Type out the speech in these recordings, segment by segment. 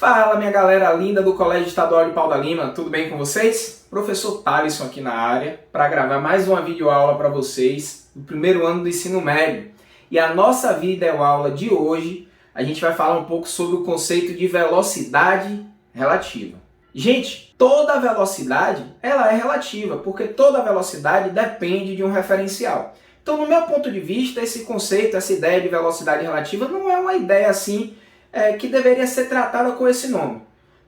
Fala, minha galera linda do Colégio Estadual de Pau da Lima, tudo bem com vocês? Professor Thalisson aqui na área para gravar mais uma videoaula para vocês do primeiro ano do ensino médio. E a nossa videoaula de hoje, a gente vai falar um pouco sobre o conceito de velocidade relativa. Gente, toda velocidade ela é relativa, porque toda velocidade depende de um referencial. Então, no meu ponto de vista, esse conceito, essa ideia de velocidade relativa não é uma ideia assim que deveria ser tratada com esse nome.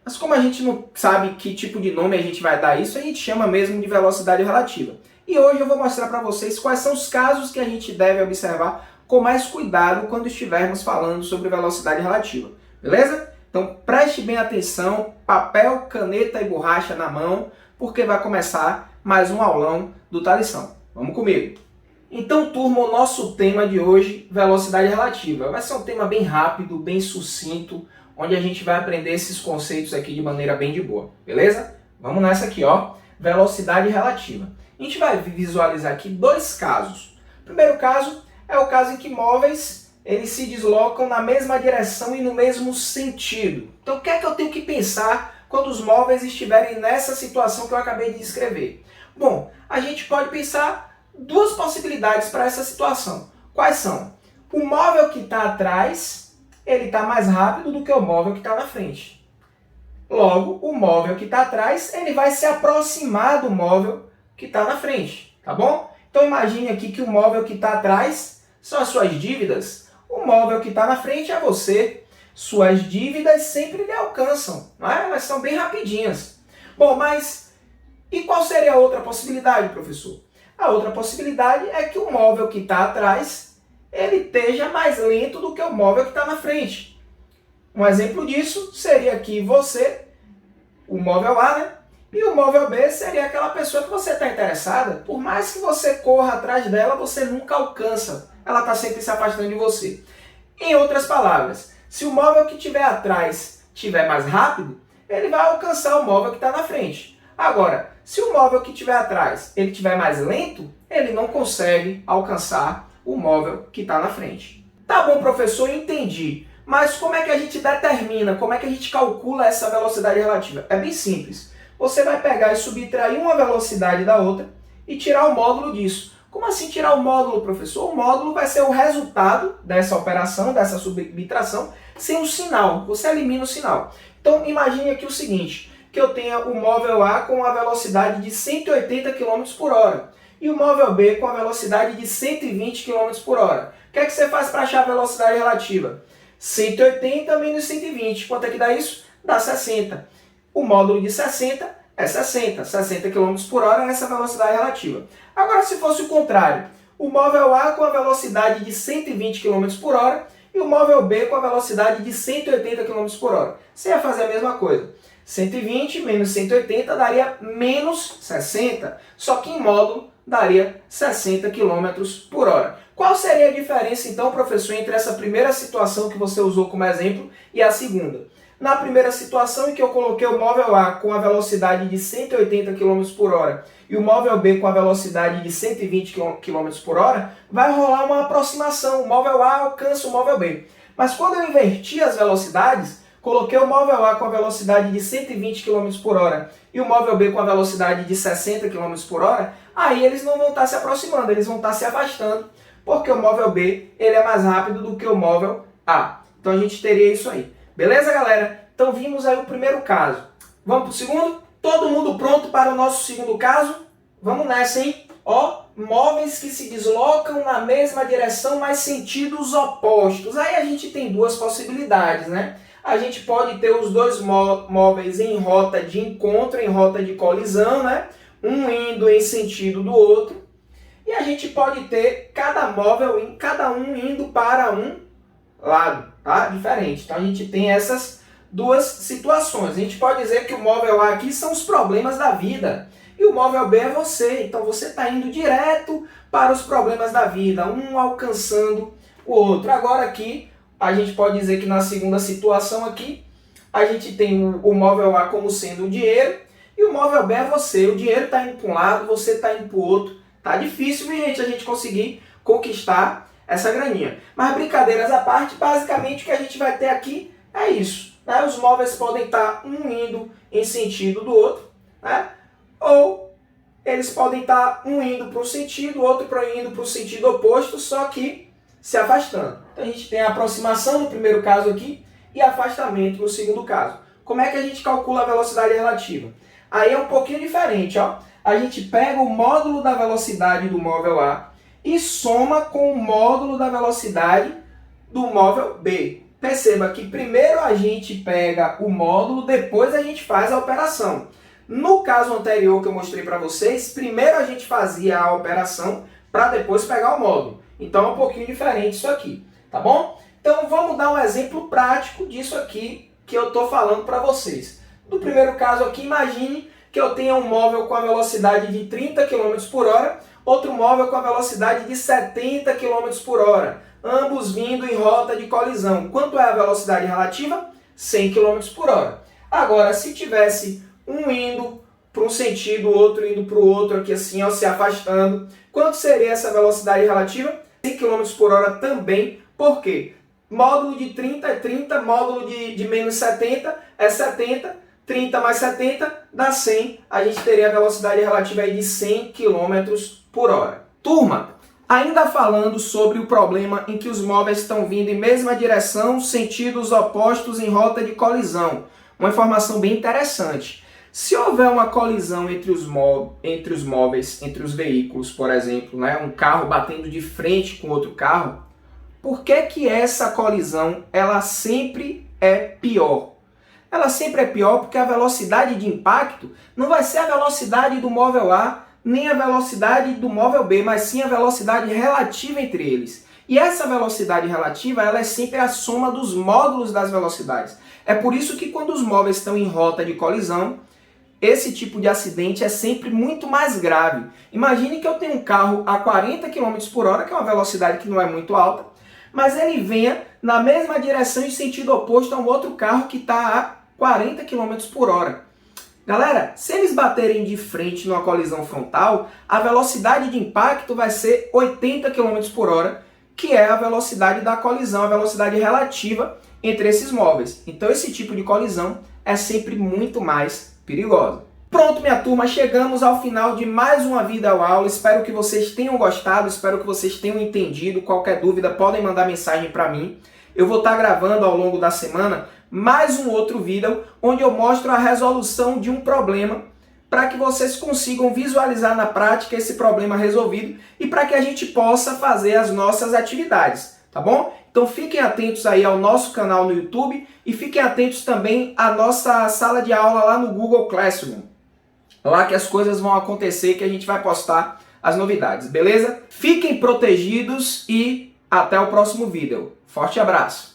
Mas como a gente não sabe que tipo de nome a gente vai dar isso, a gente chama mesmo de velocidade relativa. E hoje eu vou mostrar para vocês quais são os casos que a gente deve observar com mais cuidado quando estivermos falando sobre velocidade relativa. Beleza? Então preste bem atenção, papel, caneta e borracha na mão, porque vai começar mais um aulão do Thalisson. Vamos comigo! Então, turma, o nosso tema de hoje, velocidade relativa. Vai ser um tema bem rápido, bem sucinto, onde a gente vai aprender esses conceitos aqui de maneira bem de boa, beleza? Vamos nessa aqui, ó, velocidade relativa. A gente vai visualizar aqui dois casos. O primeiro caso é o caso em que móveis eles se deslocam na mesma direção e no mesmo sentido. Então, o que é que eu tenho que pensar quando os móveis estiverem nessa situação que eu acabei de descrever? Bom, a gente pode pensar duas possibilidades para essa situação. Quais são? O móvel que está atrás, ele está mais rápido do que o móvel que está na frente. Logo, o móvel que está atrás, ele vai se aproximar do móvel que está na frente, tá bom? Então imagine aqui que o móvel que está atrás são as suas dívidas, o móvel que está na frente é você. Suas dívidas sempre lhe alcançam, não é? Elas são bem rapidinhas. Bom, mas e qual seria a outra possibilidade, professor? A outra possibilidade é que o móvel que está atrás, ele esteja mais lento do que o móvel que está na frente. Um exemplo disso seria aqui você, o móvel A, né? E o móvel B seria aquela pessoa que você está interessada. Por mais que você corra atrás dela, você nunca alcança. Ela está sempre se afastando de você. Em outras palavras, se o móvel que estiver atrás estiver mais rápido, ele vai alcançar o móvel que está na frente. Agora, se o móvel que estiver atrás ele estiver mais lento, ele não consegue alcançar o móvel que está na frente. Tá bom, professor, entendi. Mas como é que a gente determina, como é que a gente calcula essa velocidade relativa? É bem simples. Você vai pegar e subtrair uma velocidade da outra e tirar o módulo disso. Como assim tirar o módulo, professor? O módulo vai ser o resultado dessa operação, dessa subtração, sem um sinal. Você elimina o sinal. Então, imagine aqui o seguinte, que eu tenha o móvel A com a velocidade de 180 km por hora e o móvel B com a velocidade de 120 km por hora. O que é que você faz para achar a velocidade relativa? 180 menos 120. Quanto é que dá isso? Dá 60. O módulo de 60 é 60. 60 km por hora é essa velocidade relativa. Agora, se fosse o contrário, o móvel A com a velocidade de 120 km por hora e o móvel B com a velocidade de 180 km por hora. Você ia fazer a mesma coisa. 120 menos 180 daria menos 60, só que em módulo daria 60 km por hora. Qual seria a diferença então, professor, entre essa primeira situação que você usou como exemplo e a segunda? Na primeira situação em que eu coloquei o móvel A com a velocidade de 180 km por hora e o móvel B com a velocidade de 120 km por hora, vai rolar uma aproximação, o móvel A alcança o móvel B. Mas quando eu inverti as velocidades, coloquei o móvel A com a velocidade de 120 km por hora e o móvel B com a velocidade de 60 km por hora, aí eles não vão estar se aproximando, eles vão estar se afastando, porque o móvel B ele é mais rápido do que o móvel A. Então a gente teria isso aí. Beleza, galera? Então vimos aí o primeiro caso. Vamos para o segundo? Todo mundo pronto para o nosso segundo caso? Vamos nessa, hein? Ó, móveis que se deslocam na mesma direção, mas sentidos opostos. Aí a gente tem duas possibilidades, né? A gente pode ter os dois móveis em rota de encontro, em rota de colisão, né? Um indo em sentido do outro. E a gente pode ter cada móvel, cada um indo para um lado, tá? Diferente. Então a gente tem essas duas situações. A gente pode dizer que o móvel A aqui são os problemas da vida. E o móvel B é você. Então você está indo direto para os problemas da vida, um alcançando o outro. Agora aqui, a gente pode dizer que na segunda situação aqui, a gente tem o móvel A como sendo o dinheiro e o móvel B é você. O dinheiro está indo para um lado, você está indo para o outro. Tá difícil, gente, a gente conseguir conquistar essa graninha. Mas brincadeiras à parte, basicamente o que a gente vai ter aqui é isso. né? Os móveis podem estar um indo em sentido do outro, né? Ou eles podem estar um indo para um sentido, o outro indo para o sentido oposto, só que se afastando. Então a gente tem a aproximação no primeiro caso aqui e afastamento no segundo caso. Como é que a gente calcula a velocidade relativa? Aí é um pouquinho diferente, ó. A gente pega o módulo da velocidade do móvel A e soma com o módulo da velocidade do móvel B. Perceba que primeiro a gente pega o módulo, depois a gente faz a operação. No caso anterior que eu mostrei para vocês, primeiro a gente fazia a operação para depois pegar o módulo. Então é um pouquinho diferente isso aqui, tá bom? Então vamos dar um exemplo prático disso aqui que eu estou falando para vocês. No primeiro caso aqui, imagine que eu tenha um móvel com a velocidade de 30 km por hora, outro móvel com a velocidade de 70 km por hora, ambos vindo em rota de colisão. Quanto é a velocidade relativa? 100 km por hora. Agora, se tivesse um indo para um sentido, o outro indo para o outro, aqui assim, ó, se afastando, quanto seria essa velocidade relativa? 100 km por hora também. Por quê? Módulo de 30 é 30, módulo de menos 70 é 70, 30 mais 70 dá 100, a gente teria a velocidade relativa aí de 100 km por hora. Turma, ainda falando sobre o problema em que os móveis estão vindo em mesma direção, sentidos opostos em rota de colisão. Uma informação bem interessante. Se houver uma colisão entre os móveis, entre os veículos, por exemplo, né, um carro batendo de frente com outro carro, por que essa colisão ela sempre é pior? Ela sempre é pior porque a velocidade de impacto não vai ser a velocidade do móvel A, nem a velocidade do móvel B, mas sim a velocidade relativa entre eles. E essa velocidade relativa ela é sempre a soma dos módulos das velocidades. É por isso que quando os móveis estão em rota de colisão, esse tipo de acidente é sempre muito mais grave. Imagine que eu tenho um carro a 40 km por hora, que é uma velocidade que não é muito alta, mas ele venha na mesma direção em sentido oposto a um outro carro que está a 40 km por hora. Galera, se eles baterem de frente numa colisão frontal, a velocidade de impacto vai ser 80 km por hora, que é a velocidade da colisão, a velocidade relativa entre esses móveis. Então esse tipo de colisão é sempre muito mais perigosa. Pronto, minha turma, chegamos ao final de mais uma videoaula. Espero que vocês tenham gostado, espero que vocês tenham entendido. Qualquer dúvida, podem mandar mensagem para mim. Eu vou estar gravando ao longo da semana mais um outro vídeo onde eu mostro a resolução de um problema para que vocês consigam visualizar na prática esse problema resolvido e para que a gente possa fazer as nossas atividades, tá bom? Então fiquem atentos aí ao nosso canal no YouTube e fiquem atentos também à nossa sala de aula lá no Google Classroom. Lá que as coisas vão acontecer, que a gente vai postar as novidades, beleza? Fiquem protegidos e até o próximo vídeo. Forte abraço!